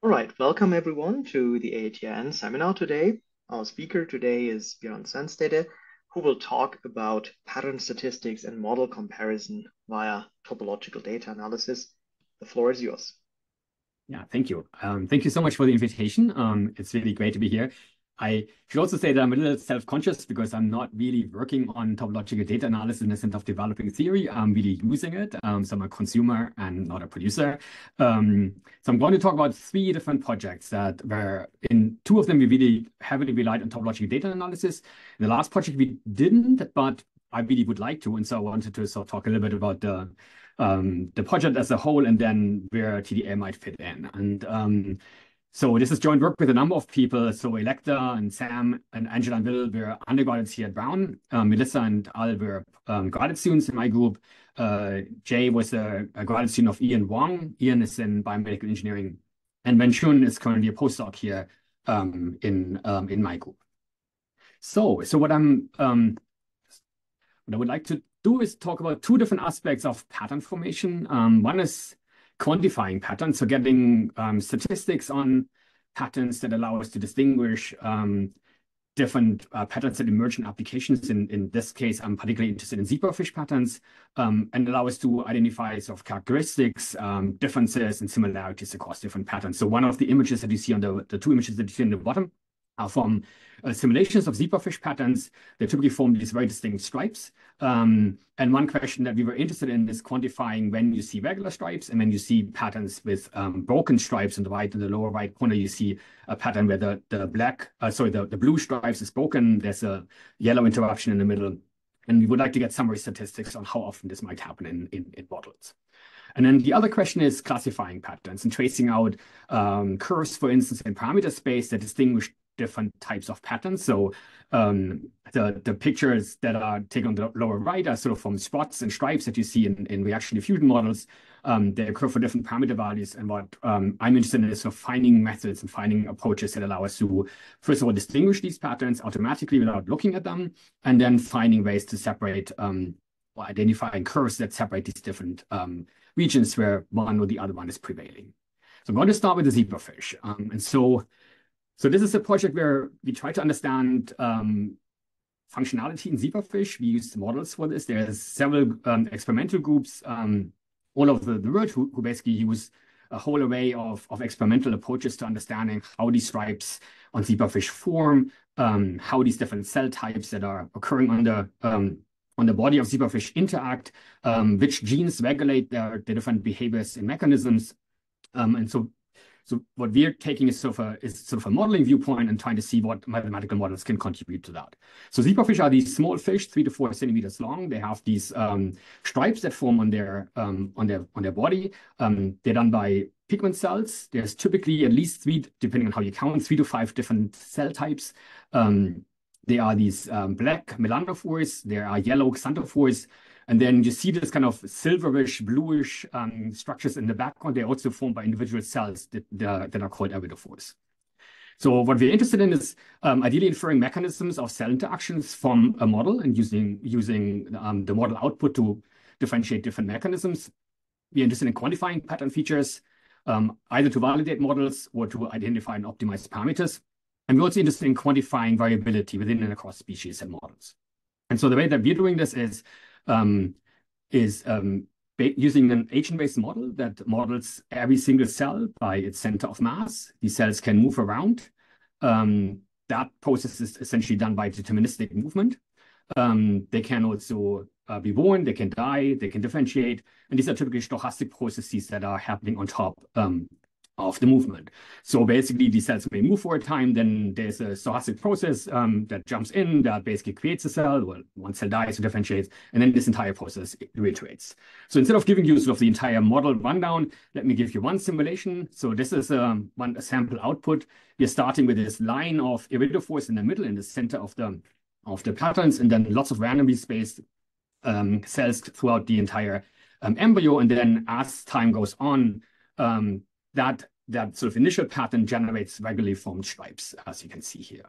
All right, welcome everyone to the AATN seminar today. Our speaker today is Björn Sandstede, who will talk about pattern statistics and model comparison via topological data analysis. The floor is yours. Yeah, thank you. Thank you so much for the invitation. It's really great to be here. I should also say that I'm a little self-conscious because I'm not really working on topological data analysis in the sense of developing theory. I'm really using it. So I'm a consumer and not a producer. So I'm going to talk about three different projects that were in two of them we really heavily relied on topological data analysis. In the last project we didn't, but I really would like to. And so I wanted to sort of talk a little bit about the project as a whole and then where TDA might fit in. And so this is joint work with a number of people. So Electa and Sam and Angela and Will were undergraduates here at Brown. Melissa and Al were graduate students in my group. Jay was a graduate student of Ian Wang. Ian is in biomedical engineering. And Wenjun is currently a postdoc here in my group. So what I would like to do is talk about two different aspects of pattern formation. One is quantifying patterns, so getting statistics on patterns that allow us to distinguish different patterns that emerge in applications. In this case, I'm particularly interested in zebrafish patterns, and allow us to identify sort of characteristics, differences, and similarities across different patterns. So one of the images that you see on the two images that you see on the bottom are from simulations of zebrafish patterns. They typically form these very distinct stripes. And one question that we were interested in is quantifying when you see regular stripes and when you see patterns with broken stripes on the right and the lower right corner. You see a pattern where the blue stripes is broken. There's a yellow interruption in the middle. And we would like to get summary statistics on how often this might happen in models. And then the other question is classifying patterns and tracing out curves, for instance, in parameter space that distinguish different types of patterns. So the pictures that are taken on the lower right are sort of from spots and stripes that you see in reaction diffusion models. They occur for different parameter values. And what I'm interested in is sort of finding methods and finding approaches that allow us to, first of all, distinguish these patterns automatically without looking at them, and then finding ways to separate or identifying curves that separate these different regions where one or the other one is prevailing. So I'm going to start with the zebrafish. So this is a project where we try to understand functionality in zebrafish. We use models for this. There's several experimental groups all over the world who basically use a whole array of experimental approaches to understanding how these stripes on zebrafish form, how these different cell types that are occurring on the body of zebrafish interact, which genes regulate the different behaviors and mechanisms. So what we're taking is sort of a modeling viewpoint and trying to see what mathematical models can contribute to that. So zebrafish are these small fish, 3 to 4 centimeters long. They have these stripes that form on their body. They're done by pigment cells. There's typically at least 3, depending on how you count, 3 to 5 different cell types. There are these black melanophores. There are yellow xanthophores. And then you see this kind of silverish, bluish structures in the background. They're also formed by individual cells that are called iridophores. So what we're interested in is ideally inferring mechanisms of cell interactions from a model and using the model output to differentiate different mechanisms. We're interested in quantifying pattern features, either to validate models or to identify and optimize parameters. And we're also interested in quantifying variability within and across species and models. And so the way that we're doing this is using an agent-based model that models every single cell by its center of mass. These cells can move around. That process is essentially done by deterministic movement. They can also be born, they can die, they can differentiate. And these are typically stochastic processes that are happening on top of the movement. So basically, these cells may move for a time, then there's a stochastic process that jumps in, that basically creates a cell. Well, one cell dies, it differentiates, and then this entire process reiterates. So instead of giving you sort of the entire model rundown, let me give you one simulation. So this is a sample output. We're starting with this line of iridophores in the middle, in the center of the patterns, and then lots of randomly spaced cells throughout the entire embryo. And then as time goes on, that sort of initial pattern generates regularly formed stripes, as you can see here.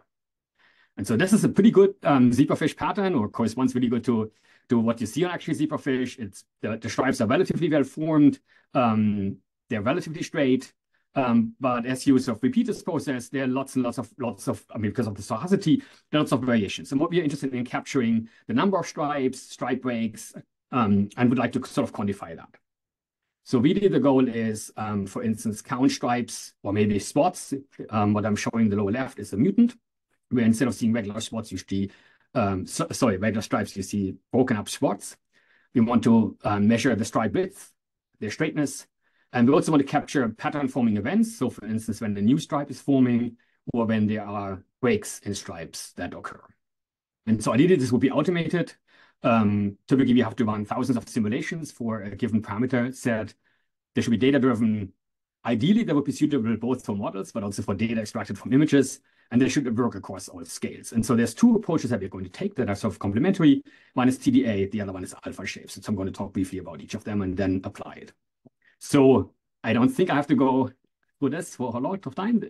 And so this is a pretty good zebrafish pattern, or corresponds really good to what you see on actually zebrafish. The stripes are relatively well formed. They're relatively straight. But as you sort of repeat this process, there are lots and lots of, I mean, because of the stochasticity, there are lots of variations. And what we are interested in capturing the number of stripes, stripe breaks, and would like to sort of quantify that. So really the goal is, for instance, count stripes or maybe spots. What I'm showing in the lower left is a mutant, where instead of seeing regular spots, you see, regular stripes, you see broken up spots. We want to measure the stripe width, their straightness, and we also want to capture pattern-forming events. So for instance, when a new stripe is forming or when there are breaks in stripes that occur. And so ideally, this would be automated. Typically, we have to run thousands of simulations for a given parameter set. There should be data-driven. Ideally, that would be suitable both for models, but also for data extracted from images. And they should work across all scales. And so there's two approaches that we're going to take that are sort of complementary. One is TDA, the other one is alpha shapes. And so I'm going to talk briefly about each of them and then apply it. So I don't think I have to go through this for a lot of time.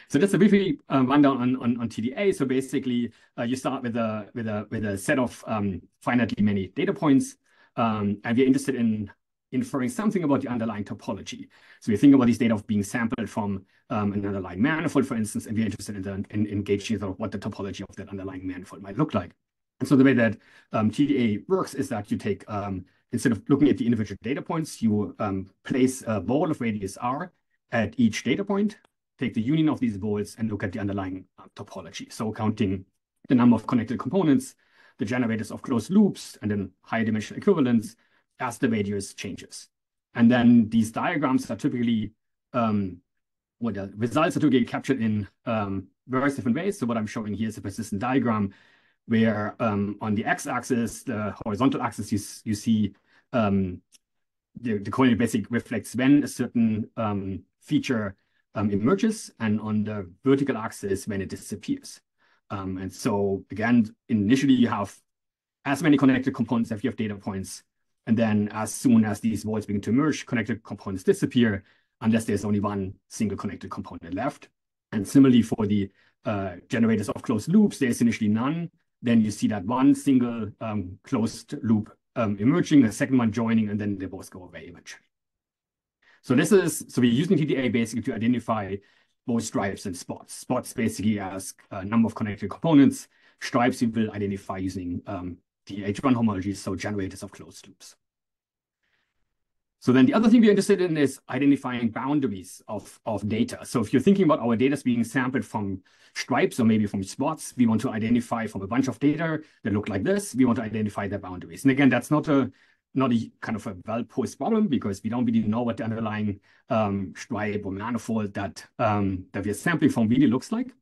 So that's a briefly rundown on TDA. So basically, you start with a set of finitely many data points, and we're interested in inferring something about the underlying topology. So we think about these data being sampled from an underlying manifold, for instance, and we're interested in engaging sort of what the topology of that underlying manifold might look like. And so the way that TDA works is that you take, instead of looking at the individual data points, you place a ball of radius r at each data point, take the union of these balls, and look at the underlying topology. So counting the number of connected components, the generators of closed loops, and then higher dimensional equivalents as the radius changes. And then these diagrams are typically, the results are typically captured in various different ways. So what I'm showing here is a persistent diagram where on the x-axis, the horizontal axis, you see the coordinate basically reflects when a certain feature emerges, and on the vertical axis when it disappears. And so again, initially you have as many connected components as you have data points. And then as soon as these walls begin to emerge, connected components disappear unless there's only one single connected component left. And similarly for the generators of closed loops, there's initially none. Then you see that one single closed loop emerging, the second one joining, and then they both go away eventually. So we're using TDA basically to identify both stripes and spots. Spots basically as a number of connected components. Stripes we will identify using the H1 homologies, so generators of closed loops. So then the other thing we're interested in is identifying boundaries of data. So if you're thinking about our data being sampled from stripes or maybe from spots, we want to identify from a bunch of data that look like this, we want to identify their boundaries. And again, that's not a kind of a well-posed problem because we don't really know what the underlying stripe or manifold that we're sampling from really looks like.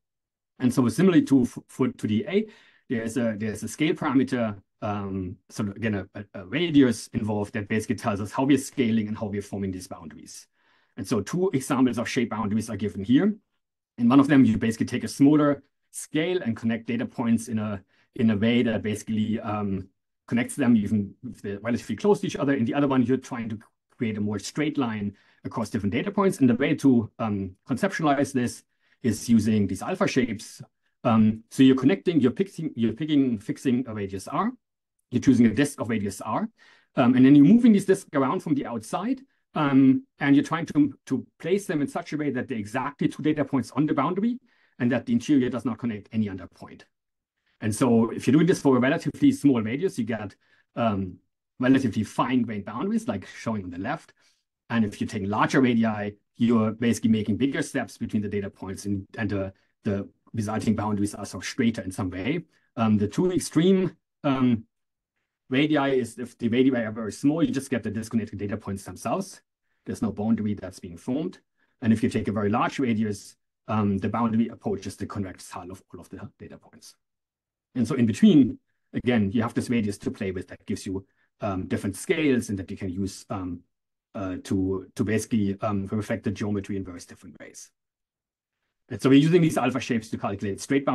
And so similarly to DA, there's a scale parameter, sort of again, a radius involved that basically tells us how we're scaling and how we're forming these boundaries. And so two examples of shape boundaries are given here. In one of them, you basically take a smaller scale and connect data points in a way that basically connects them even if they're relatively close to each other. In the other one, you're trying to create a more straight line across different data points. And the way to conceptualize this is using these alpha shapes. So you're fixing a radius r. You're choosing a disk of radius r, and then you're moving these disks around from the outside, and you're trying to place them in such a way that they're exactly two data points on the boundary, and that the interior does not connect any other point. And so if you're doing this for a relatively small radius, you get relatively fine-grained boundaries, like showing on the left. And if you're taking larger radii, you're basically making bigger steps between the data points, and the resulting boundaries are sort of straighter in some way. The two extreme radii is if the radii are very small, you just get the disconnected data points themselves. There's no boundary that's being formed. And if you take a very large radius, the boundary approaches the convex hull of all of the data points. And so in between, again, you have this radius to play with that gives you different scales and that you can use to basically reflect the geometry in various different ways. And so we're using these alpha shapes to calculate stripe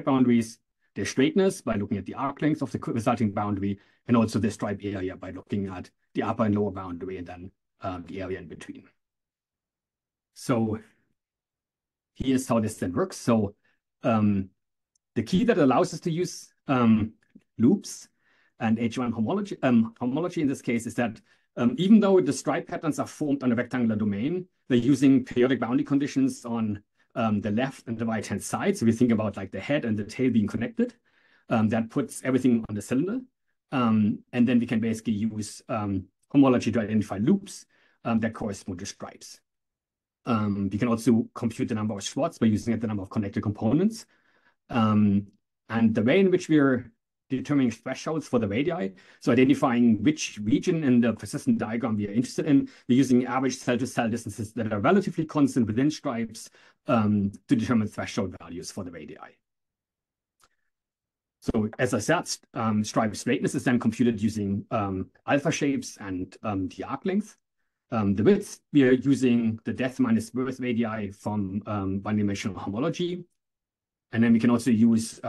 boundaries, their straightness by looking at the arc length of the resulting boundary, and also the stripe area by looking at the upper and lower boundary and then the area in between. So here's how this then works. So the key that allows us to use loops and H1 homology in this case is that Even though the stripe patterns are formed on a rectangular domain, they're using periodic boundary conditions on the left and the right-hand side. So we think about like the head and the tail being connected. That puts everything on the cylinder. And then we can basically use homology to identify loops that correspond to stripes. We can also compute the number of spots by using the number of connected components. And the way in which we're determining thresholds for the radii, so identifying which region in the persistent diagram we are interested in, we're using average cell-to-cell distances that are relatively constant within stripes to determine threshold values for the radii. So as I said, stripe straightness is then computed using alpha shapes and the arc length. The width, we are using the depth minus birth radii from one-dimensional homology. And then we can also use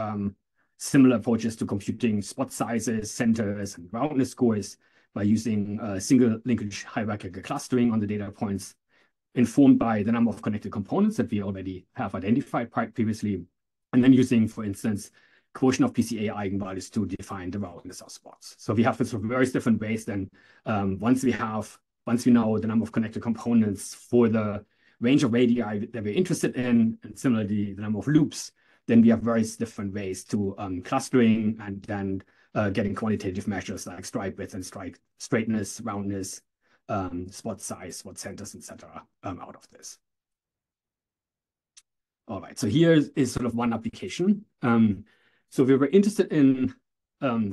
similar approaches to computing spot sizes, centers, and roundness scores by using single linkage hierarchical clustering on the data points, informed by the number of connected components that we already have identified previously, and then using, for instance, quotient of PCA eigenvalues to define the roundness of spots. So we have this sort of various different ways. Then once we know the number of connected components for the range of radii that we're interested in, and similarly the number of loops, then we have various different ways to clustering and then getting quantitative measures like stripe width and stripe straightness, roundness, spot size, spot centers, etc. Out of this. All right, so here is sort of one application. So we were interested in,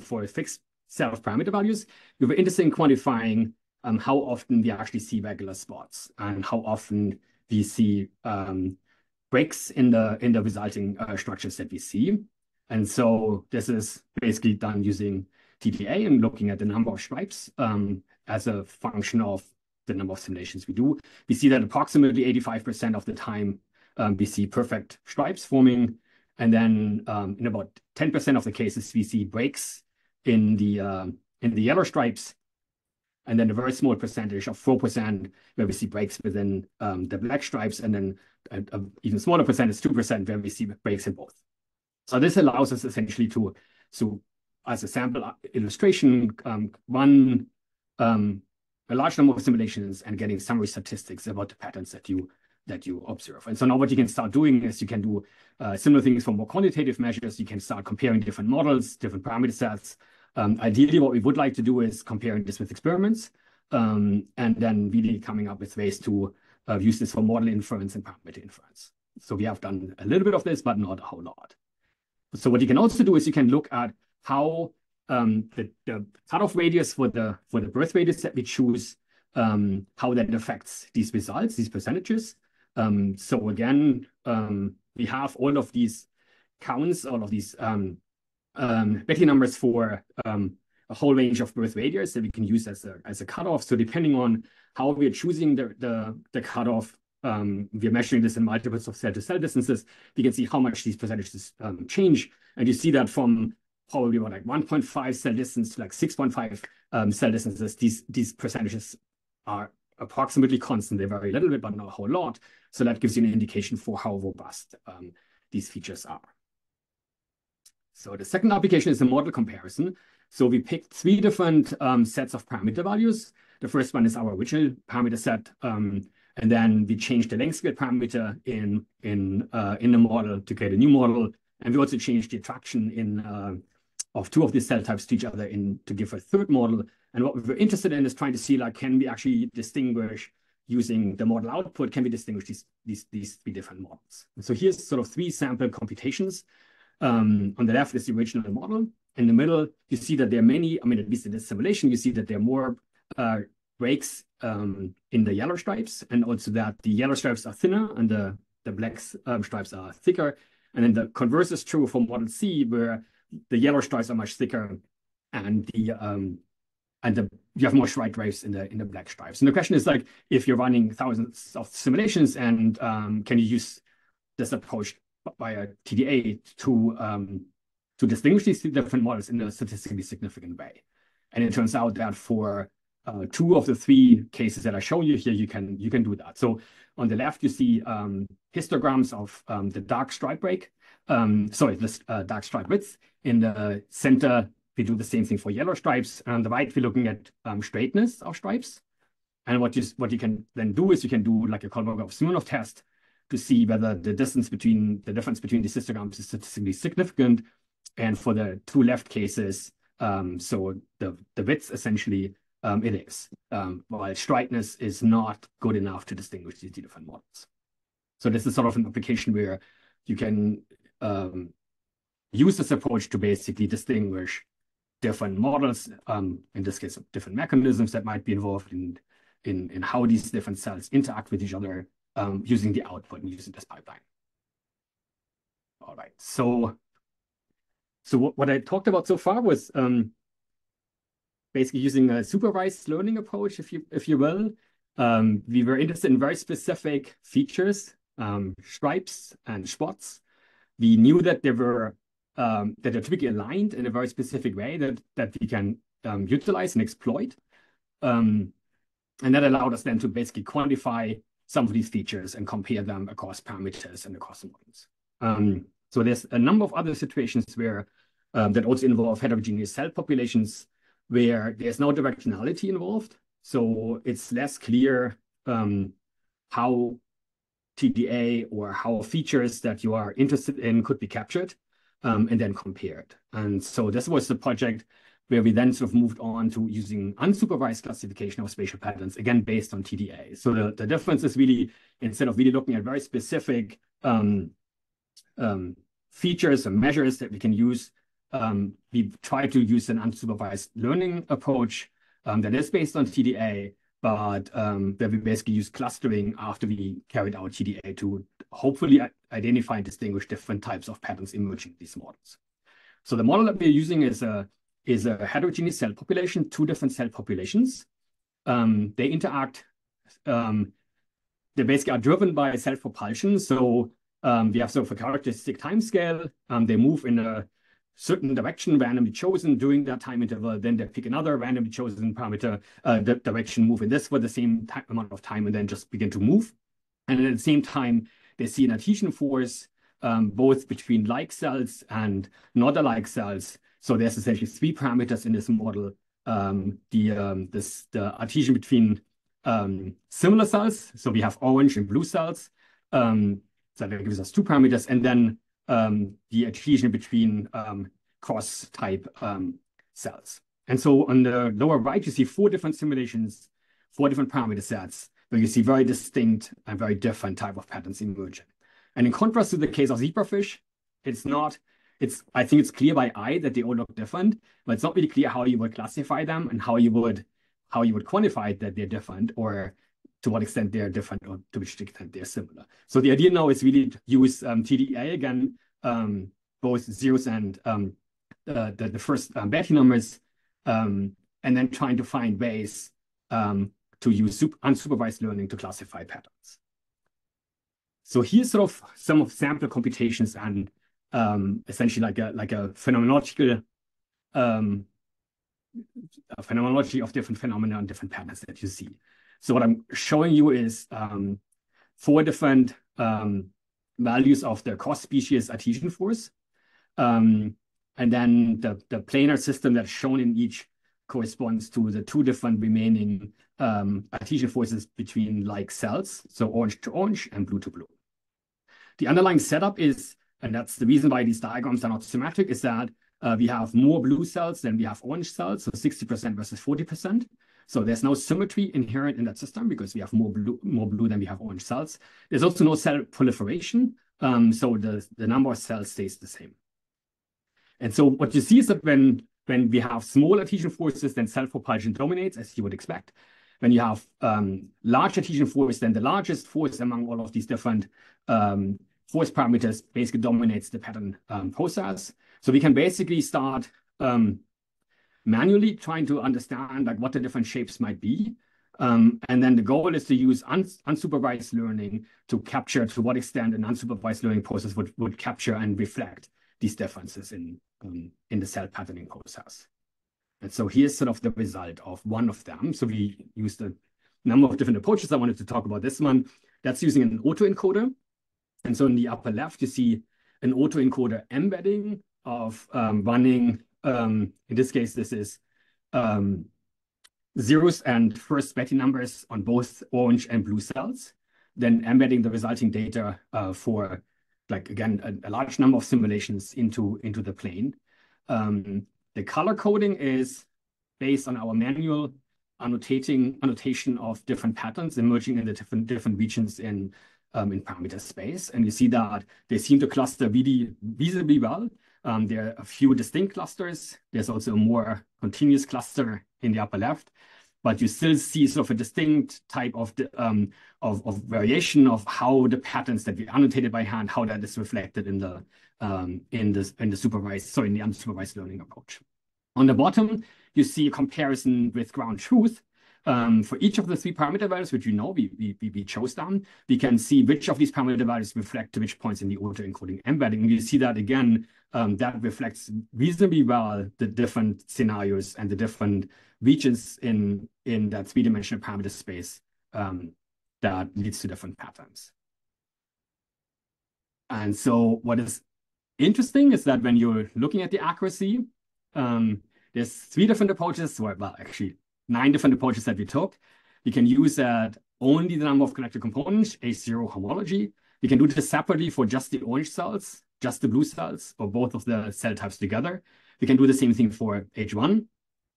for a fixed set of parameter values, we were interested in quantifying how often we actually see regular spots and how often we see breaks in the resulting structures that we see. And so this is basically done using TDA and looking at the number of stripes as a function of the number of simulations we do. We see that approximately 85% of the time we see perfect stripes forming. And then in about 10% of the cases, we see breaks in the yellow stripes. And then a very small percentage of 4% where we see breaks within the black stripes, and then an even smaller percentage, 2%, where we see breaks in both. So this allows us essentially to, so as a sample illustration, run a large number of simulations and getting summary statistics about the patterns that you observe. And so now what you can start doing is you can do similar things for more quantitative measures. You can start comparing different models, different parameter sets. Ideally, what we would like to do is comparing this with experiments, and then really coming up with ways to use this for model inference and parameter inference. So we have done a little bit of this, but not a whole lot. So what you can also do is you can look at how the cutoff radius for the birth radius that we choose, how that affects these results, these percentages. So again, we have all of these counts, all of these Becky numbers for a whole range of birth radius that we can use as a cutoff. So depending on how we are choosing the cutoff, we are measuring this in multiples of cell-to-cell distances. We can see how much these percentages change, and you see that from probably about like 1.5 cell distance to like 6.5 cell distances. These percentages are approximately constant. They vary a little bit, but not a whole lot. So that gives you an indication for how robust these features are. So the second application is a model comparison. So we picked 3 different sets of parameter values. The first one is our original parameter set, and then we changed the length scale parameter in the model to create a new model, and we also changed the attraction of 2 of these cell types to each other to give a third model. And what we were interested in is trying to see, like, can we actually distinguish using the model output? Can we distinguish these 3 different models? And so here's sort of 3 sample computations. On the left is the original model. In the middle, you see that there are many, I mean, at least in this simulation, you see that there are more breaks in the yellow stripes, and also that the yellow stripes are thinner and the black stripes are thicker. And then the converse is true for model C, where the yellow stripes are much thicker and you have more stripe breaks in the black stripes. And the question is, like, if you're running thousands of simulations, and can you use this approach by a TDA to distinguish these 2 different models in a statistically significant way? And it turns out that for 2 of the 3 cases that I show you here, you can do that. So on the left, you see histograms of the dark stripe break, the dark stripe width. In the center, we do the same thing for yellow stripes. On the right, we're looking at straightness of stripes. And what you can then do is you can do like a Kolmogorov-Smirnov test to see whether the difference between the histograms is statistically significant. And for the two left cases, so the width essentially, it is, while straightness is not good enough to distinguish these two different models. So this is sort of an application where you can use this approach to basically distinguish different models, in this case, different mechanisms that might be involved in how these different cells interact with each other, using the output and using this pipeline. All right, so what I talked about so far was basically using a supervised learning approach, if you will. We were interested in very specific features, stripes and spots. We knew that they were that they're typically aligned in a very specific way that we can utilize and exploit. And that allowed us then to basically quantify some of these features and compare them across parameters and across models. So there's a number of other situations where that also involve heterogeneous cell populations where there's no directionality involved. So it's less clear how TDA or how features that you are interested in could be captured and then compared. And so this was the project where we then sort of moved on to using unsupervised classification of spatial patterns, again, based on TDA. So the difference is really, instead of really looking at very specific features and measures that we can use, we try to use an unsupervised learning approach that is based on TDA, but where we basically use clustering after we carried out TDA to hopefully identify and distinguish different types of patterns emerging in these models. So the model that we're using is a heterogeneous cell population, two different cell populations. They interact, they basically are driven by cell propulsion. So we have sort of a characteristic time scale. They move in a certain direction randomly chosen during that time interval. Then they pick another randomly chosen parameter, the direction, move in this for the same amount of time, and then just begin to move. And at the same time, they see an adhesion force both between like cells and not alike cells. So there's essentially three parameters in this model. The adhesion between similar cells. So we have orange and blue cells. So that gives us two parameters. And then the adhesion between cross-type cells. And so on the lower right, you see four different simulations, four different parameter sets, where you see very distinct and very different type of patterns emerging. And in contrast to the case of zebrafish, I think it's clear by eye that they all look different, but it's not really clear how you would classify them and how you would quantify that they're different, or to what extent they're different, or to which extent they're similar. So the idea now is really to use TDA again, both zeros and the first Betti numbers, and then trying to find ways to use unsupervised learning to classify patterns. So here's sort of some of sample computations and essentially like a phenomenology of different phenomena and different patterns that you see. So what I'm showing you is four different values of the cross-species adhesion force. And then the planar system that's shown in each corresponds to the two different remaining adhesion forces between like cells, so orange to orange and blue to blue. The underlying setup is, and that's the reason why these diagrams are not symmetric, is that we have more blue cells than we have orange cells, so 60% versus 40%. So there's no symmetry inherent in that system because we have more blue than we have orange cells. There's also no cell proliferation, so the number of cells stays the same. And so what you see is that when we have small adhesion forces, then cell propulsion dominates, as you would expect. When you have large adhesion force, then the largest force among all of these different force parameters basically dominates the pattern process. So we can basically start manually trying to understand like what the different shapes might be. And then the goal is to use unsupervised learning to capture to what extent an unsupervised learning process would capture and reflect these differences in the cell patterning process. And so here's sort of the result of one of them. So we used a number of different approaches. I wanted to talk about this one. That's using an autoencoder. And so in the upper left, you see an autoencoder embedding of running in this case, this is zeros and first Betty numbers on both orange and blue cells, then embedding the resulting data for, like, again, a large number of simulations into the plane. The color coding is based on our manual annotation of different patterns emerging in the different regions in parameter space. And you see that they seem to cluster visibly well. There are a few distinct clusters. There's also a more continuous cluster in the upper left, but you still see sort of a distinct type of variation of how the patterns that we annotated by hand, how that is reflected in the unsupervised learning approach. On the bottom, you see a comparison with ground truth. For each of the 3 parameter values, which we chose them, we can see which of these parameter values reflect to which points in the autoencoding embedding. And you see that again, that reflects reasonably well the different scenarios and the different regions in that 3-dimensional parameter space that leads to different patterns. And so what is interesting is that when you're looking at the accuracy, there's 3 different approaches, or well, actually 9 different approaches that we took. We can use that only the number of connected components, H0 homology. We can do this separately for just the orange cells, just the blue cells, or both of the cell types together. We can do the same thing for H1,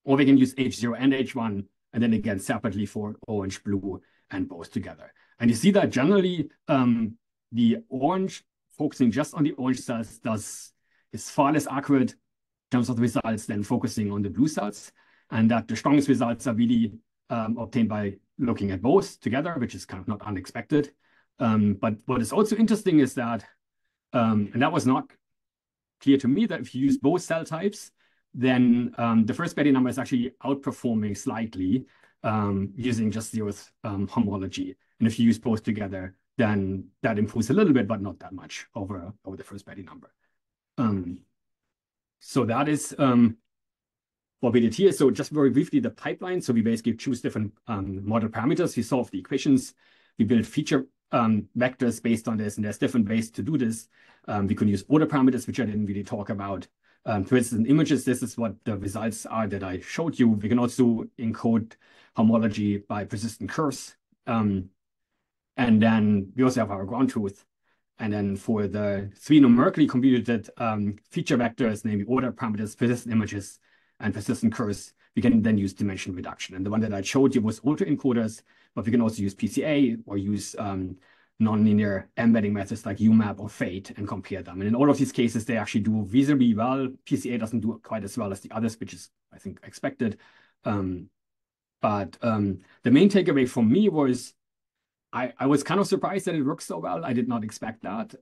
or we can use H0 and H1, and then again separately for orange, blue, and both together. And you see that generally the orange, focusing just on the orange cells, is far less accurate in terms of the results than focusing on the blue cells, and that the strongest results are really obtained by looking at both together, which is kind of not unexpected. But what is also interesting is that, and that was not clear to me, that if you use both cell types, then the first Betty number is actually outperforming slightly using just zeroth homology. And if you use both together, then that improves a little bit, but not that much over the first Betty number. So that is what we did here. So just very briefly, the pipeline. So we basically choose different model parameters. We solve the equations. We build feature vectors based on this, and there's different ways to do this. We can use order parameters, which I didn't really talk about. For instance, in images, this is what the results are that I showed you. We can also encode homology by persistent curves. And then we also have our ground truth. And then for the 3 numerically computed feature vectors, namely order parameters, persistent images, and persistent curves, we can then use dimension reduction. And the one that I showed you was autoencoders, but we can also use PCA or use nonlinear embedding methods like UMAP or FATE and compare them. And in all of these cases, they actually do reasonably well. PCA doesn't do quite as well as the others, which is, I think, expected. But the main takeaway for me was I was kind of surprised that it works so well. I did not expect that.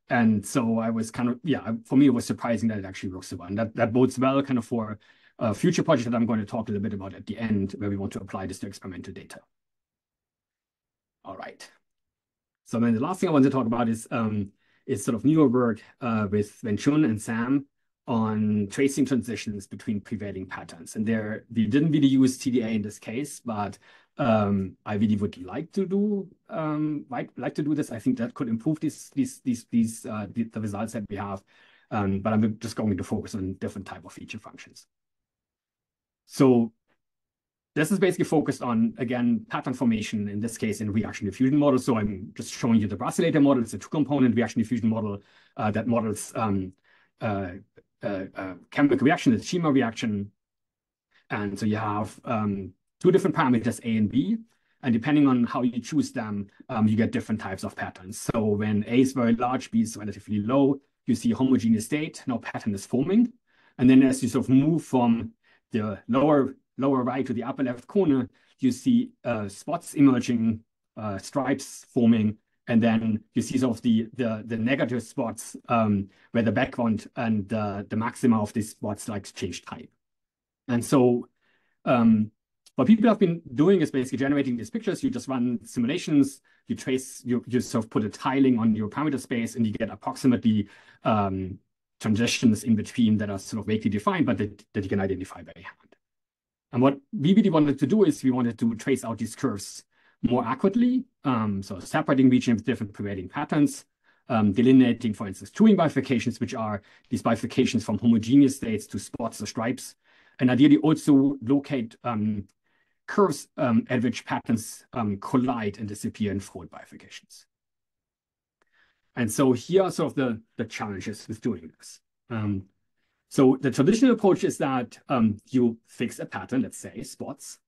And so I was kind of, for me, it was surprising that it actually works so well. And that bodes well kind of for a future project that I'm going to talk a little bit about at the end, where we want to apply this to experimental data. All right. So then the last thing I want to talk about is sort of newer work with Wenjun and Sam on tracing transitions between prevailing patterns. And there, we didn't really use TDA in this case, but I really would like to do this. I think that could improve the results that we have. But I'm just going to focus on different type of feature functions. So this is basically focused on, again, pattern formation, in this case, in reaction diffusion model. So I'm just showing you the Brasileiter model. It's a 2-component reaction diffusion model that models chemical reaction, the schema reaction. And so you have 2 different parameters, A and B. And depending on how you choose them, you get different types of patterns. So when A is very large, B is relatively low, you see a homogeneous state, no pattern is forming. And then as you sort of move from the lower right to the upper left corner, you see spots emerging, stripes forming, and then you see sort of the negative spots where the background and the maxima of these spots like change type. And so what people have been doing is basically generating these pictures. You just run simulations, you trace, you sort of put a tiling on your parameter space, and you get approximately transitions in between that are sort of vaguely defined, but that you can identify by hand. And what we really wanted to do is we wanted to trace out these curves more accurately. So separating regions with different prevailing patterns. delineating, for instance, Turing bifurcations, which are these bifurcations from homogeneous states to spots or stripes, and ideally also locate curves at which patterns collide and disappear in fold bifurcations. And so here are sort of the challenges with doing this. So the traditional approach is that you fix a pattern, let's say spots.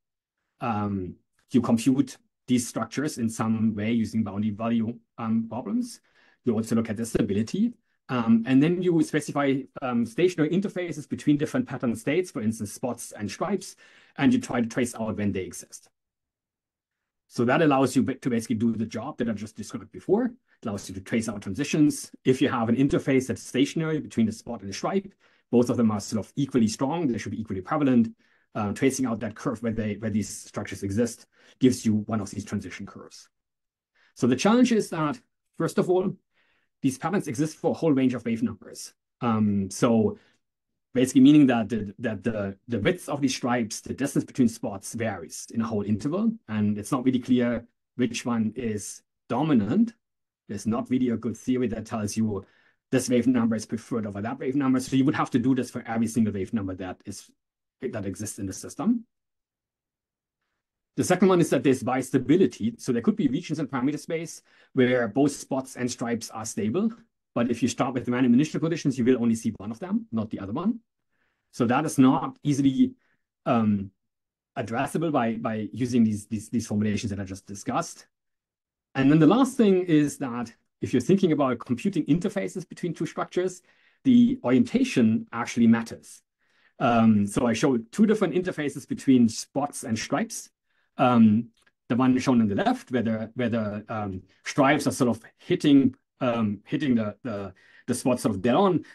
You compute these structures in some way using boundary value problems. You also look at the stability. And then you specify stationary interfaces between different pattern states, for instance, spots and stripes, and you try to trace out when they exist. So that allows you to basically do the job that I just described before. It allows you to trace out transitions. If you have an interface that's stationary between the spot and the stripe, both of them are sort of equally strong. They should be equally prevalent. Tracing out that curve where these structures exist gives you one of these transition curves. So the challenge is that, first of all, these patterns exist for a whole range of wave numbers. So basically meaning that the width of these stripes, the distance between spots varies in a whole interval, and it's not really clear which one is dominant. There's not really a good theory that tells you this wave number is preferred over that wave number. So you would have to do this for every single wave number that exists in the system. The second one is that there's bistability. So there could be regions in parameter space where both spots and stripes are stable. But if you start with random initial conditions, you will only see one of them, not the other one. So that is not easily addressable by using these formulations that I just discussed. And then the last thing is that if you're thinking about computing interfaces between two structures, the orientation actually matters. So I showed two different interfaces between spots and stripes. The one shown on the left, where the stripes are sort of hitting the spots sort of dead on.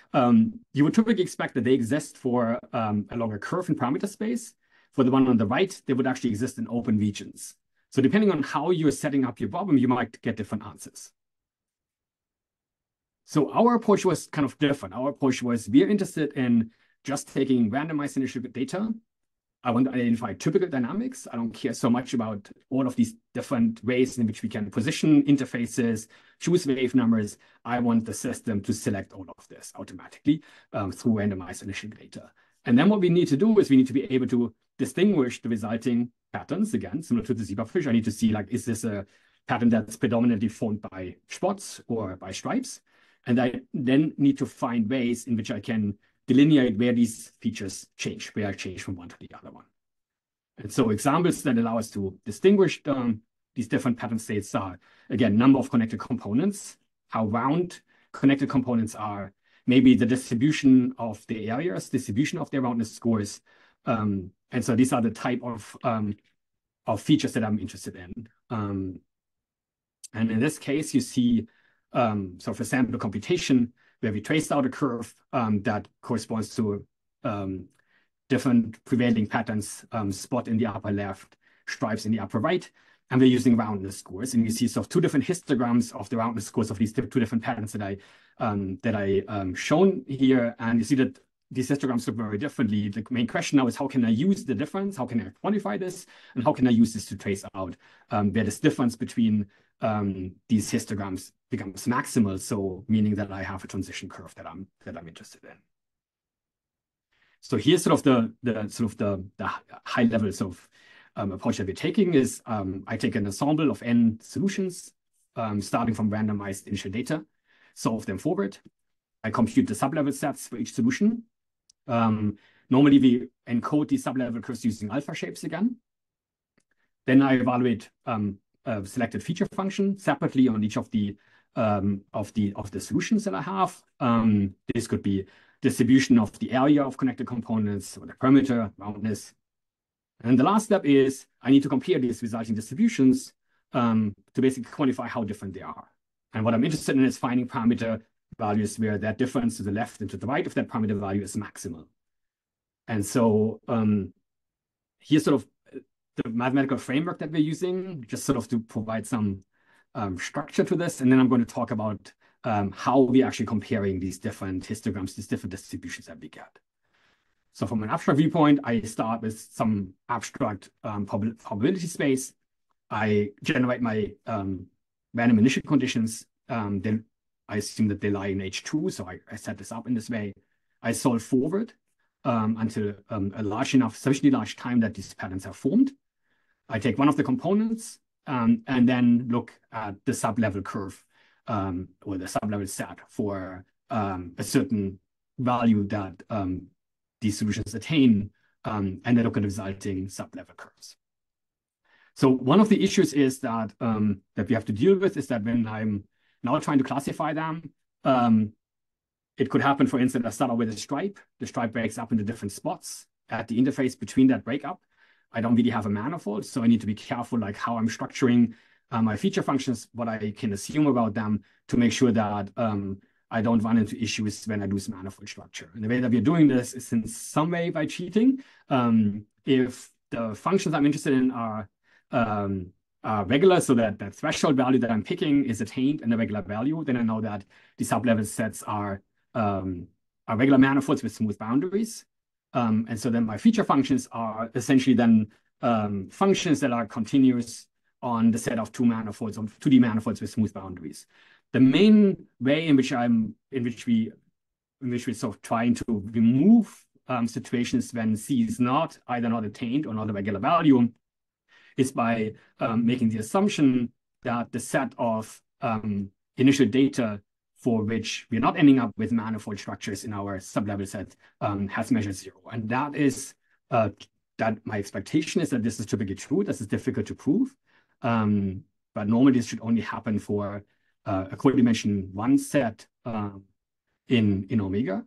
You would typically expect that they exist for along a curve in parameter space. For the one on the right, they would actually exist in open regions. So depending on how you're setting up your problem, you might get different answers. So our approach was kind of different. Our approach was we're interested in just taking randomized initial data. I want to identify typical dynamics. I don't care so much about all of these different ways in which we can position interfaces, choose wave numbers. I want the system to select all of this automatically through randomized initial data. And then what we need to do is we need to be able to distinguish the resulting patterns. Again, similar to the zebrafish, I need to see, like, is this a pattern that's predominantly formed by spots or by stripes? And I then need to find ways in which I can delineate where these features change, where I change from one to the other one. And so examples that allow us to distinguish these different pattern states are, again, number of connected components, how round connected components are, maybe the distribution of the areas, distribution of their roundness scores. And so these are the type of features that I'm interested in. And in this case, you see sort of a sample computation where we traced out a curve that corresponds to different prevailing patterns, spot in the upper left, stripes in the upper right, and we're using roundness scores. And you see sort of two different histograms of the roundness scores of these two different patterns that I shown here. And you see that these histograms look very differently. The main question now is, how can I use the difference? How can I quantify this? And how can I use this to trace out where this difference between these histograms becomes maximal, so meaning that I have a transition curve that I'm interested in. So here's sort of the high levels of approach that we're taking is I take an ensemble of n solutions starting from randomized initial data, solve them forward. I compute the sublevel sets for each solution. Normally we encode these sublevel curves using alpha shapes again. Then I evaluate a selected feature function separately on each of the solutions that I have. This could be distribution of the area of connected components or the parameter, roundness. And the last step is I need to compare these resulting distributions to basically quantify how different they are. And what I'm interested in is finding parameter values where that difference to the left and to the right of that parameter value is maximal. And so here's sort of the mathematical framework that we're using, just sort of to provide some structure to this. And then I'm going to talk about how we're actually comparing these different histograms, these different distributions that we get. So from an abstract viewpoint, I start with some abstract probability space. I generate my random initial conditions. Then I assume that they lie in H2, so I set this up in this way. I solve forward until a sufficiently large time that these patterns are formed. I take one of the components and then look at the sublevel curve or the sublevel set for a certain value that these solutions attain, and then look at the resulting sublevel curves. So one of the issues is that that we have to deal with is that when I'm now trying to classify them, it could happen, for instance, I start out with a stripe. The stripe breaks up into different spots at the interface between that breakup. I don't really have a manifold, so I need to be careful like how I'm structuring my feature functions, what I can assume about them to make sure that I don't run into issues when I lose manifold structure. And the way that we're doing this is in some way by cheating. If the functions I'm interested in are regular, so that that threshold value that I'm picking is attained in a regular value, then I know that the sublevel sets are regular manifolds with smooth boundaries. And so then my feature functions are essentially then functions that are continuous on the set of 2D manifolds with smooth boundaries. The main way in which we're sort of trying to remove situations when C is either not attained or not a regular value is by making the assumption that the set of initial data for which we're not ending up with manifold structures in our sublevel set has measure 0. And that is that my expectation is that this is typically true. This is difficult to prove. But normally this should only happen for a co-dimension 1 set in omega.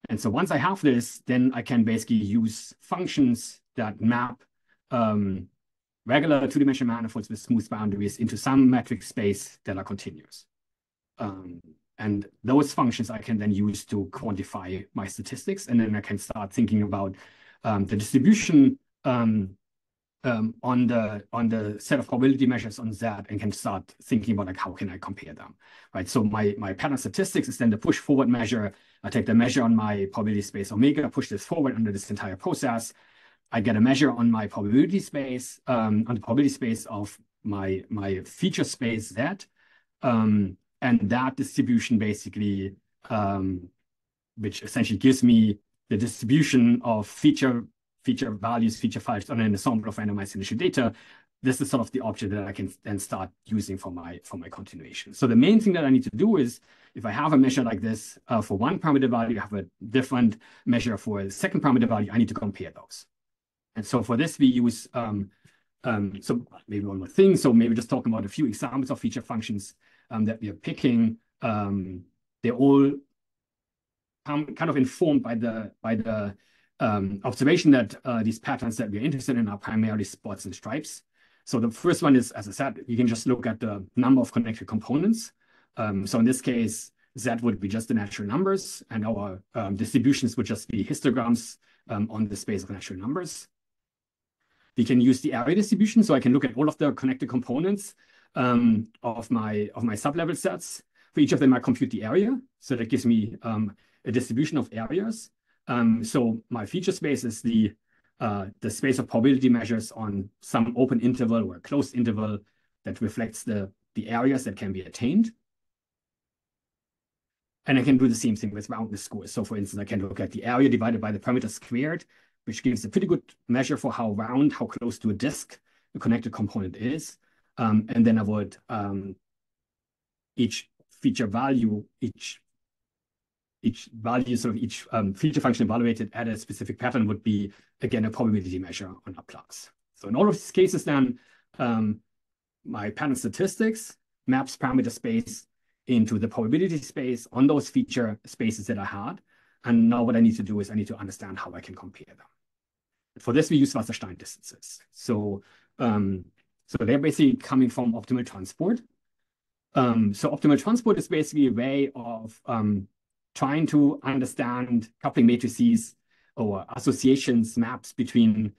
And so once I have this, then I can basically use functions that map regular 2-dimensional manifolds with smooth boundaries into some metric space that are continuous. And those functions I can then use to quantify my statistics, and then I can start thinking about the distribution on the set of probability measures on Z, and can start thinking about like how can I compare them, right? So my pattern statistics is then the push forward measure. I take the measure on my probability space omega, push this forward under this entire process. I get a measure on my probability space, on the probability space of my feature space Z. And that distribution basically, which essentially gives me the distribution of feature values, feature files on an ensemble of randomized initial data. This is sort of the object that I can then start using for my continuation. So the main thing that I need to do is, if I have a measure like this for one parameter value, I have a different measure for a second parameter value, I need to compare those. And so for this, we use, so maybe one more thing. So maybe just talking about a few examples of feature functions that we are picking. They're all kind of informed by the observation that these patterns that we're interested in are primarily spots and stripes. So the first one is, as I said, you can just look at the number of connected components. So in this case, Z would be just the natural numbers, and our distributions would just be histograms on the space of natural numbers. We can use the area distribution, so I can look at all of the connected components of my sublevel sets. For each of them, I compute the area, so that gives me a distribution of areas. So my feature space is the space of probability measures on some open interval or a closed interval that reflects the areas that can be attained. And I can do the same thing with roundness scores. So for instance, I can look at the area divided by the parameter squared, which gives a pretty good measure for how round, how close to a disk the connected component is. And then I would, each feature value, each value, sort of each feature function evaluated at a specific pattern would be, again, a probability measure on a plux. So in all of these cases then, my pattern statistics maps parameter space into the probability space on those feature spaces that I had. And now what I need to do is I need to understand how I can compare them. For this, we use Wasserstein distances. So they're basically coming from optimal transport. So optimal transport is basically a way of trying to understand coupling matrices or associations, maps between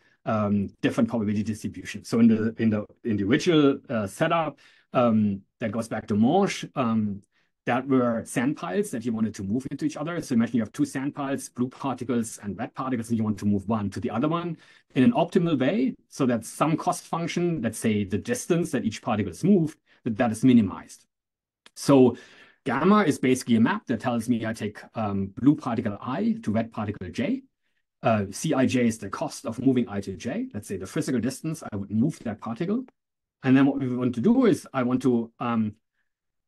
different probability distributions. So in the original setup that goes back to Monge, that were sand piles that you wanted to move into each other. So imagine you have two sand piles, blue particles and red particles, and you want to move one to the other one in an optimal way, so that some cost function, let's say the distance that each particle is moved, that is minimized. So gamma is basically a map that tells me I take blue particle I to red particle j. Cij is the cost of moving I to j. Let's say the physical distance I would move that particle. And then what we want to do is I want to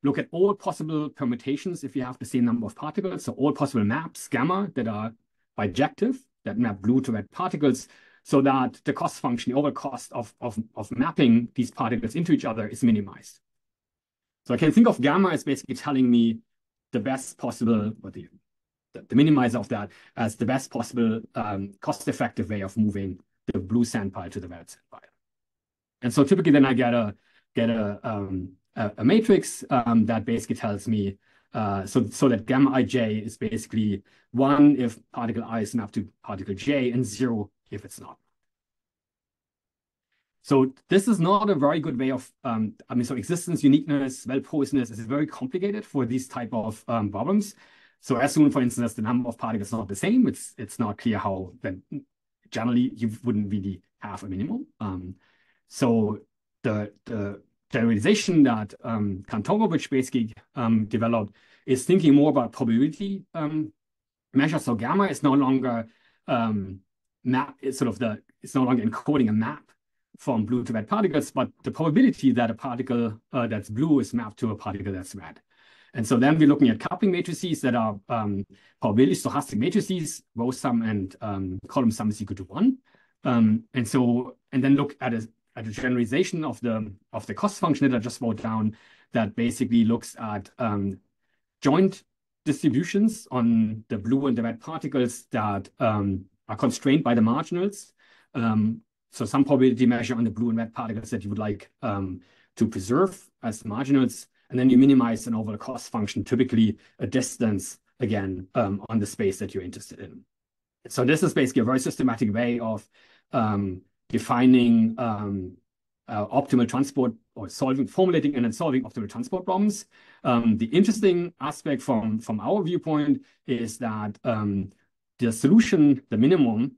look at all possible permutations if you have the same number of particles. So all possible maps, gamma, that are bijective, that map blue to red particles, so that the cost function, the overall cost of mapping these particles into each other is minimized. So I can think of gamma as basically telling me the best possible, or the minimizer of that as the best possible cost-effective way of moving the blue sand pile to the red sand pile. And so typically then I get a matrix that basically tells me so that gamma ij is basically 1 if particle I is mapped to particle j and 0 if it's not. So this is not a very good way of, so existence, uniqueness, well-posedness is very complicated for these type of problems. So as soon, for instance, as the number of particles is not the same, it's not clear how then generally you wouldn't really have a minimum. So the generalization that Kantorovich basically developed is thinking more about probability measures. So gamma is no longer it's no longer encoding a map from blue to red particles, but the probability that a particle that's blue is mapped to a particle that's red. And so then we're looking at coupling matrices that are probability stochastic matrices, row sum and column sum is equal to 1. And then look at a generalization of the cost function that I just wrote down that basically looks at joint distributions on the blue and the red particles that are constrained by the marginals. So some probability measure on the blue and red particles that you would like to preserve as marginals, and then you minimize an overall cost function, typically a distance, again, on the space that you're interested in. So this is basically a very systematic way of defining optimal transport or formulating and then solving optimal transport problems. The interesting aspect from our viewpoint is that the solution, the minimum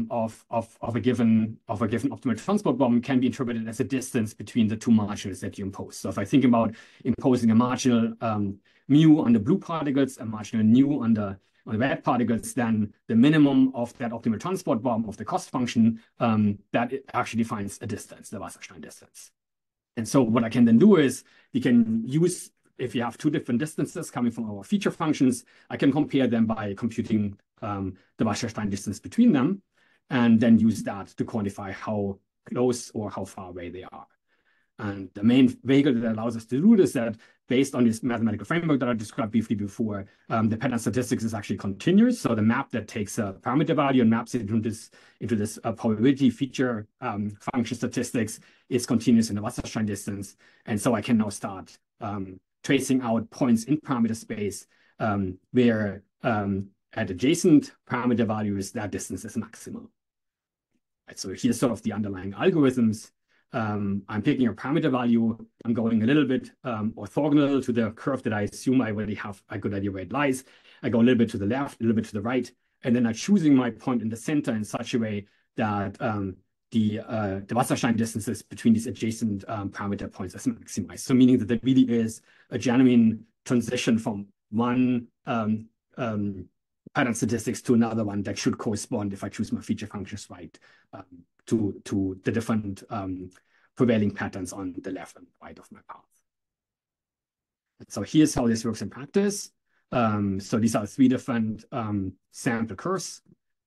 of a given optimal transport problem can be interpreted as a distance between the two marginals that you impose. So if I think about imposing a marginal mu on the blue particles, a marginal nu on the red particles, then the minimum of that optimal transport problem of the cost function, that it actually defines a distance, the Wasserstein distance. And so what I can then do is we can use, if you have two different distances coming from our feature functions, I can compare them by computing the Wasserstein distance between them, and then use that to quantify how close or how far away they are. And the main vehicle that allows us to do this is that based on this mathematical framework that I described briefly before, the pattern statistics is actually continuous. So the map that takes a parameter value and maps it into this probability feature function statistics is continuous in the Wasserstein distance. And so I can now start tracing out points in parameter space where at adjacent parameter values, that distance is maximal. Right, so here's sort of the underlying algorithms. I'm picking a parameter value. I'm going a little bit orthogonal to the curve that I assume I already have a good idea where it lies. I go a little bit to the left, a little bit to the right, and then I'm choosing my point in the center in such a way that the Wasserstein distances between these adjacent parameter points is maximized. So meaning that there really is a genuine transition from one pattern statistics to another one that should correspond if I choose my feature functions right to the different prevailing patterns on the left and right of my path. So here's how this works in practice. So these are three different sample curves,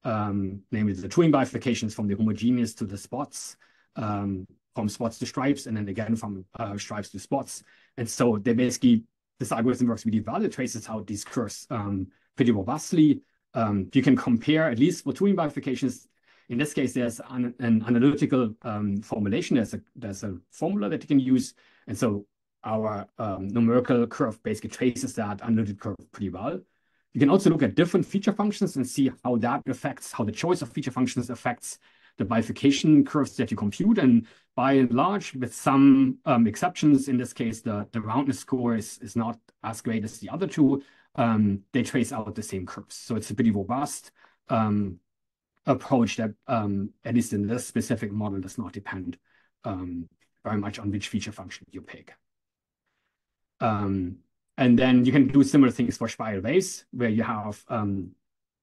namely the Turing bifurcations from the homogeneous to the spots, from spots to stripes, and then again from stripes to spots. And so they basically, this algorithm works really well. It traces out these curves pretty robustly. You can compare, at least for Turing bifurcations, in this case, there's an analytical formulation. There's a formula that you can use. And so our numerical curve basically traces that analytical curve pretty well. You can also look at different feature functions and see how that affects, how the choice of feature functions affects the bifurcation curves that you compute. And by and large, with some exceptions, in this case, the roundness score is not as great as the other two. They trace out the same curves. So it's a pretty robust approach that, at least in this specific model, does not depend very much on which feature function you pick. And then you can do similar things for spiral waves, where you have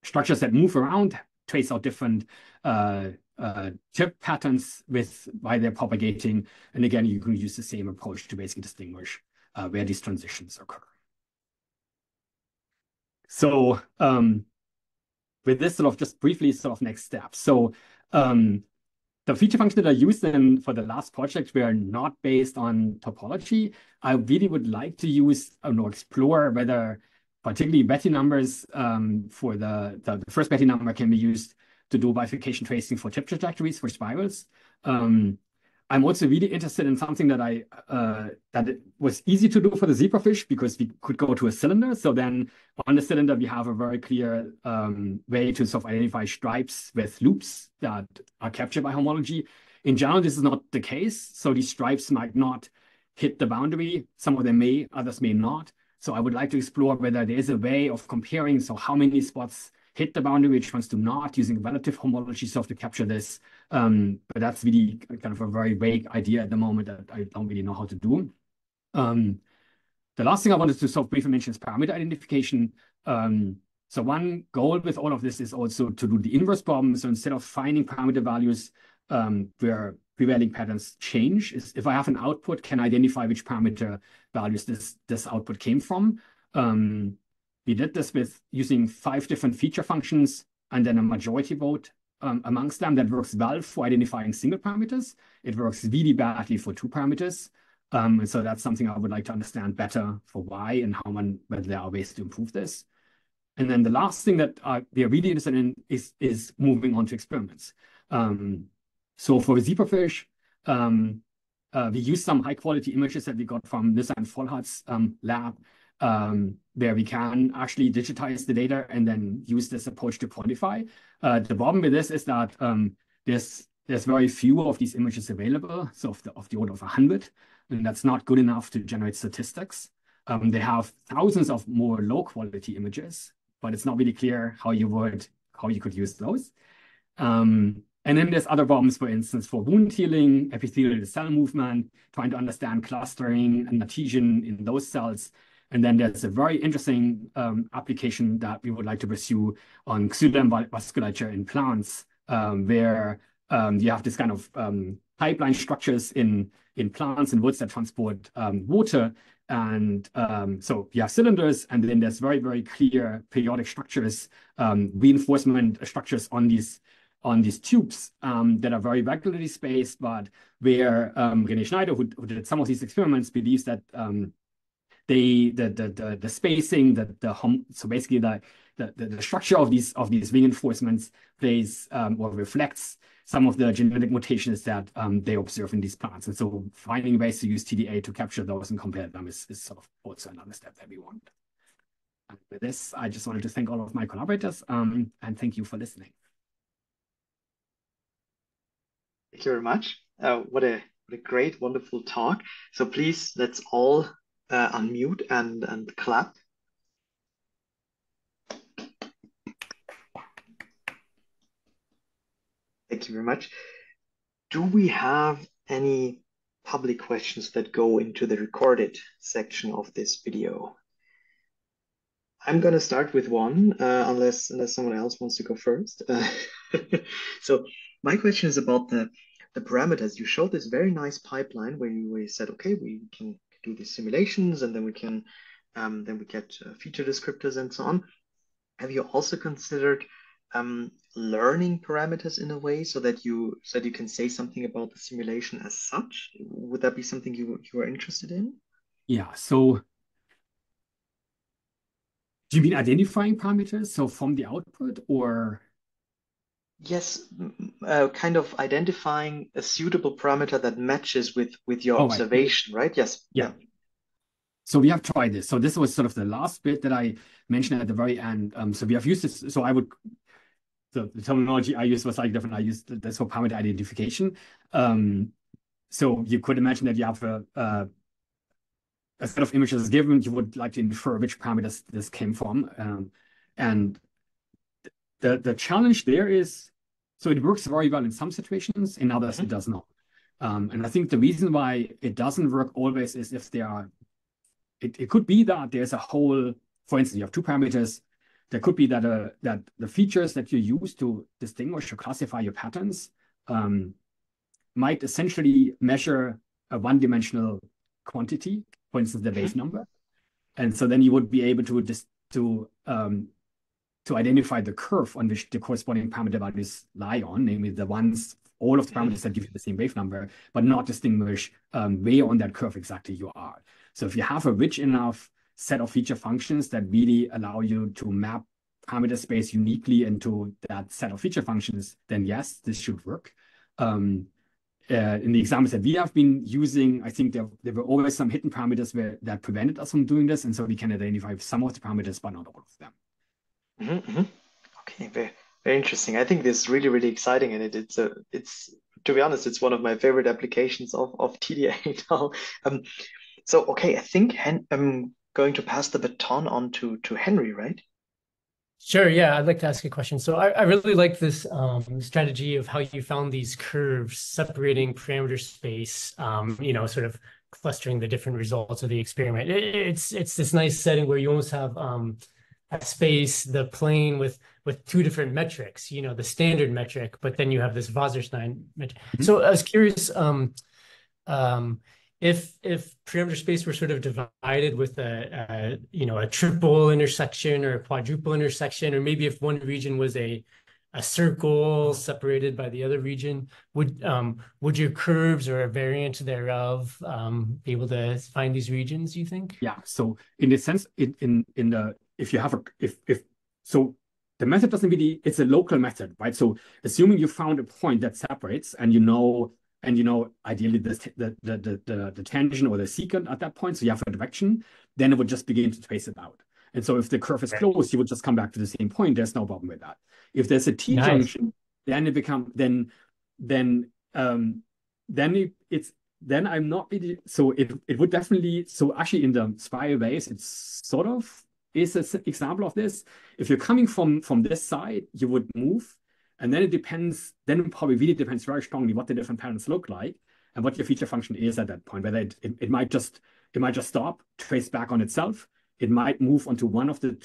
structures that move around, trace out different tip patterns by their propagating. And again, you can use the same approach to basically distinguish where these transitions occur. So with this sort of just briefly sort of next steps. So the feature function that I used then for the last project were not based on topology. I really would like to use or explore whether particularly Betti numbers for the first Betti number can be used to do bifurcation tracing for tip trajectories for spirals. I'm also really interested in something that that it was easy to do for the zebrafish because we could go to a cylinder. So then on the cylinder, we have a very clear way to sort of identify stripes with loops that are captured by homology. In general, this is not the case. So these stripes might not hit the boundary. Some of them may, others may not. So I would like to explore whether there is a way of comparing. So how many spots hit the boundary, which ones do not, using relative homology stuff to capture this. But that's really kind of a very vague idea at the moment that I don't really know how to do. The last thing I wanted to sort of briefly mention is parameter identification. So one goal with all of this is also to do the inverse problem. So instead of finding parameter values where prevailing patterns change, is if I have an output, can I identify which parameter values this output came from? We did this with using 5 different feature functions and then a majority vote amongst them. That works well for identifying single parameters. It works really badly for 2 parameters. And so that's something I would like to understand better for why and whether there are ways to improve this. And then the last thing that we are really interested in is moving on to experiments. So for zebrafish, we use some high quality images that we got from Nissa and Volhard's lab, where we can actually digitize the data and then use this approach to quantify. The problem with this is that there's very few of these images available, so of the order of 100, and that's not good enough to generate statistics. They have thousands of more low quality images, but it's not really clear how you could use those. And then there's other problems, for instance, for wound healing, epithelial cell movement, trying to understand clustering and adhesion in those cells. And then there's a very interesting application that we would like to pursue on xylem vasculature in plants, where you have this kind of pipeline structures in plants and woods that transport water. And so you have cylinders, and then there's very, very clear periodic structures, reinforcement structures on these tubes that are very regularly spaced, but where René Schneider, who did some of these experiments, believes that the spacing, so basically the structure of these reinforcements plays or reflects some of the genetic mutations that they observe in these plants. And so finding ways to use TDA to capture those and compare them is sort of also another step that we want. And with this, I just wanted to thank all of my collaborators and thank you for listening. Thank you very much. What a great, wonderful talk. So please, let's all unmute and clap. Thank you very much. Do we have any public questions that go into the recorded section of this video? I'm going to start with one, unless someone else wants to go first. So my question is about the parameters. You showed this very nice pipeline where you said, okay, we can do these simulations, and then we can then we get feature descriptors and so on. Have you also considered learning parameters in a way so that you can say something about the simulation as such? Would that be something you are interested in? Yeah. So do you mean identifying parameters? So from the output, or? Yes, kind of identifying a suitable parameter that matches with your observation, right? Yes. Yeah. So we have tried this. So this was sort of the last bit that I mentioned at the very end. So we have used this. So the terminology I used was like different. I used this for parameter identification. So you could imagine that you have a set of images given. You would like to infer which parameters this came from. And the challenge there is, so it works very well in some situations, in others it does not. And I think the reason why it doesn't work always is if there are it could be that there's a whole, for instance, you have two parameters. There could be that that the features that you use to distinguish or classify your patterns might essentially measure a one-dimensional quantity, for instance, the wave number. And so then you would be able to just to identify the curve on which the corresponding parameter values lie on, namely the ones, all of the parameters that give you the same wave number, but not distinguish where on that curve exactly you are. So if you have a rich enough set of feature functions that really allow you to map parameter space uniquely into that set of feature functions, then yes, this should work. In the examples that we have been using, I think there were always some hidden parameters that prevented us from doing this, and so we can identify some of the parameters, but not all of them. Okay, very, very interesting. I think this is really, really exciting, and it's to be honest, it's one of my favorite applications of TDA now. So okay, I think I'm going to pass the baton on to Henry, right? Sure, yeah, I'd like to ask a question. So I really like this strategy of how you found these curves separating parameter space, sort of clustering the different results of the experiment. It's this nice setting where you almost have a space, the plane with two different metrics, the standard metric, but then you have this Wasserstein metric. So I was curious, if parameter space were sort of divided with a triple intersection or a quadruple intersection, or maybe if one region was a circle separated by the other region, would your curves or a variant thereof be able to find these regions, you think? Yeah. So in the sense, if you have so the method doesn't really, it's a local method, right? So assuming you found a point that separates and ideally the tangent or the secant at that point, so you have a direction, then it would just begin to trace it out. And so if the curve is closed, you would just come back to the same point. There's no problem with that. If there's a T-junction, then I'm not really, so it would definitely, so actually in the spiral waves, it's sort of is an example of this. If you're coming from this side, you would move, and then it probably really depends very strongly what the different patterns look like and what your feature function is at that point. Whether it might just stop, trace back on itself. It might move onto one of the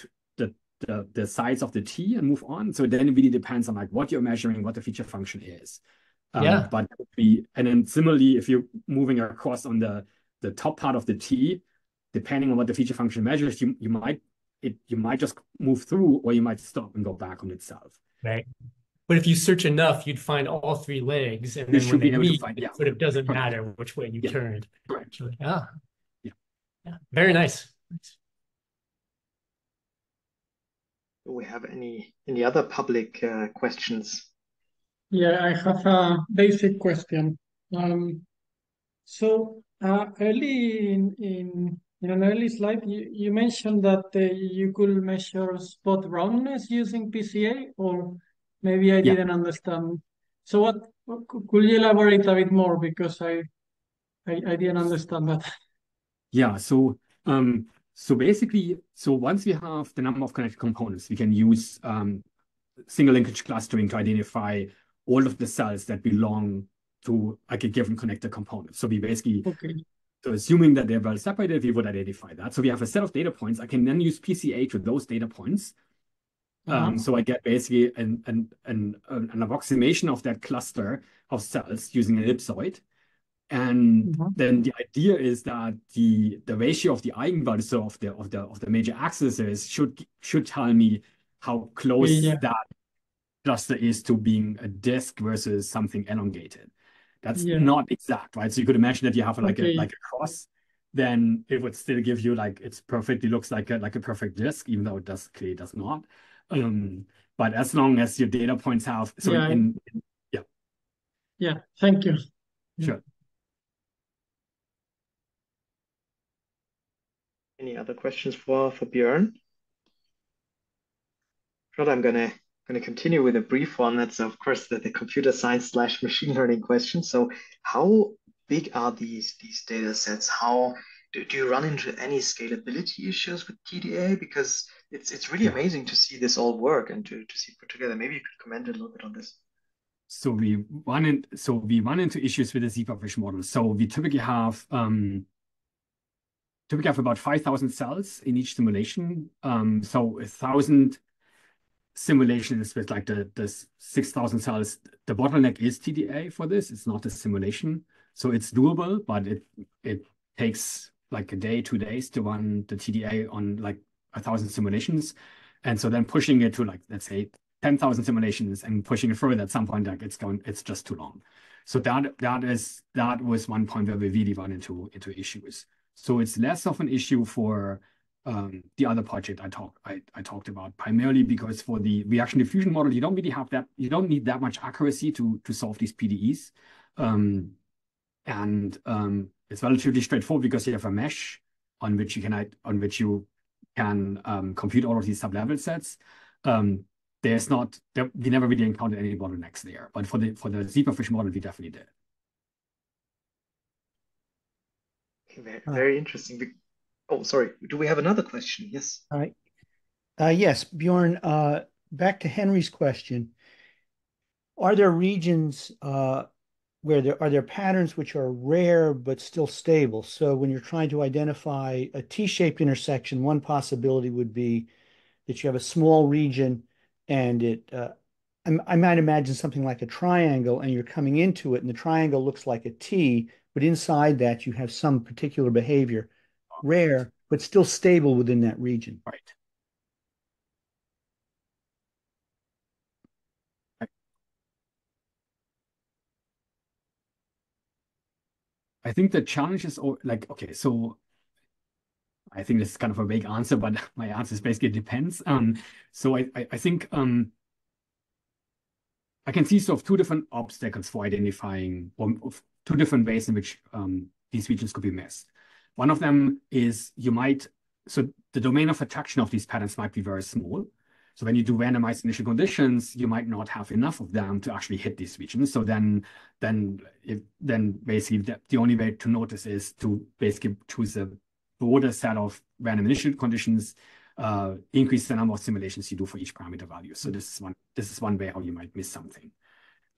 sides of the T and move on. So then it really depends on like what you're measuring, what the feature function is. But that would be, and then similarly, if you're moving across on the top part of the T, depending on what the feature function measures, you might just move through, or you might stop and go back on itself. Right. But if you search enough, you'd find all three legs, and then when they meet, it sort of doesn't matter which way you turned. Actually. Yeah. Very nice. Do we have any other public questions? Yeah, I have a basic question. So early in an early slide, you mentioned that you could measure spot roundness using PCA, or maybe I didn't understand. So could you elaborate a bit more, because I didn't understand that. Yeah. So basically, once we have the number of connected components, we can use single linkage clustering to identify all of the cells that belong to like a given connected component. So we basically, so assuming that they're well separated, we would identify that. So we have a set of data points. I can then use PCA to those data points. So I get basically an approximation of that cluster of cells using an ellipsoid. And then the idea is that the ratio of the eigenvalues, so of the major axes, should tell me how close that cluster is to being a disk versus something elongated. That's not exact, right? So you could imagine that you have like a cross, then it would still give you like it looks like a perfect disk, even though it clearly does not. But as long as your data points have thank you. Sure. Any other questions for Björn? Sure, I'm gonna continue with a brief one. That's of course the computer science / machine learning question. So how big are these data sets? How do you run into any scalability issues with TDA? Because it's really amazing to see this all work and to see put together. Maybe you could comment a little bit on this. So we run into issues with the zebrafish model. So we typically have typically have about 5,000 cells in each simulation. So 1,000 simulations with like the 6,000 cells. The bottleneck is TDA for this. It's not a simulation. So it's doable, but it takes like a day, 2 days to run the TDA on like 1,000 simulations. And so then pushing it to like, let's say 10,000 simulations and pushing it further at some point, like it's just too long. So that was one point where we really run into issues. So it's less of an issue for the other project I talked about, primarily because for the reaction diffusion model, you don't really have that, you don't need that much accuracy to solve these PDEs. It's relatively straightforward because you have a mesh on which you can compute all of these sub-level sets. We never really encountered any bottlenecks there, but for the zebrafish model, we definitely did. Okay, very interesting. Oh, sorry. Do we have another question? Yes. All right. Yes, Bjorn, back to Henry's question. Are there regions where are there patterns which are rare but still stable? So when you're trying to identify a T-shaped intersection, one possibility would be that you have a small region and I might imagine something like a triangle, and you're coming into it and the triangle looks like a T, but inside that you have some particular behavior, rare, but still stable within that region. Right. I think the challenge is like, okay, so I think this is kind of a vague answer, but my answer is basically it depends. So I think I can see sort of two different obstacles for identifying, or two different ways in which these regions could be missed. One of them is so the domain of attraction of these patterns might be very small. So when you do randomized initial conditions, you might not have enough of them to actually hit these regions. So then basically the only way to notice is to basically choose a broader set of random initial conditions, increase the number of simulations you do for each parameter value. So this is one way how you might miss something.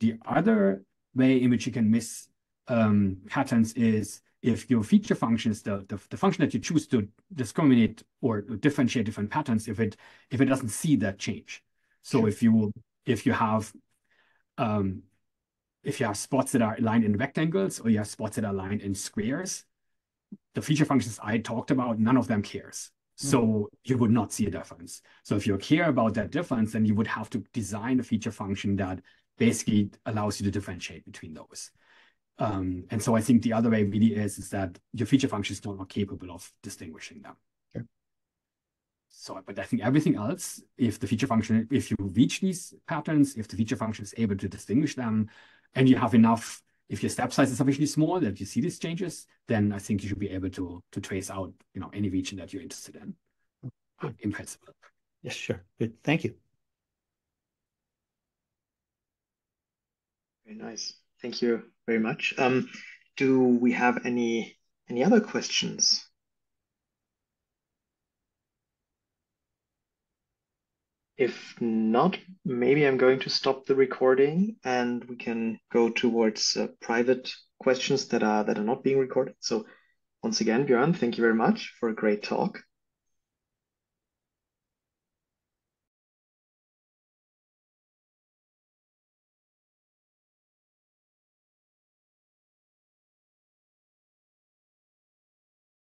The other way in which you can miss patterns is if your feature functions, the function that you choose to discriminate or differentiate different patterns, if it doesn't see that change. So sure. if you have spots that are aligned in rectangles, or you have spots that are aligned in squares, the feature functions I talked about, none of them cares. So you would not see a difference. So if you care about that difference, then you would have to design a feature function that basically allows you to differentiate between those. And so I think the other way really is that your feature function is not capable of distinguishing them. Sure. So, but I think everything else, if you reach these patterns, if the feature function is able to distinguish them, and you have enough, if your step size is sufficiently small that you see these changes, then I think you should be able to trace out, any region that you're interested in. In principle. Yes, sure. Good. Thank you. Very nice. Thank you very much. Do we have any other questions? If not, maybe I'm going to stop the recording and we can go towards private questions that are not being recorded. So once again, Björn, thank you very much for a great talk.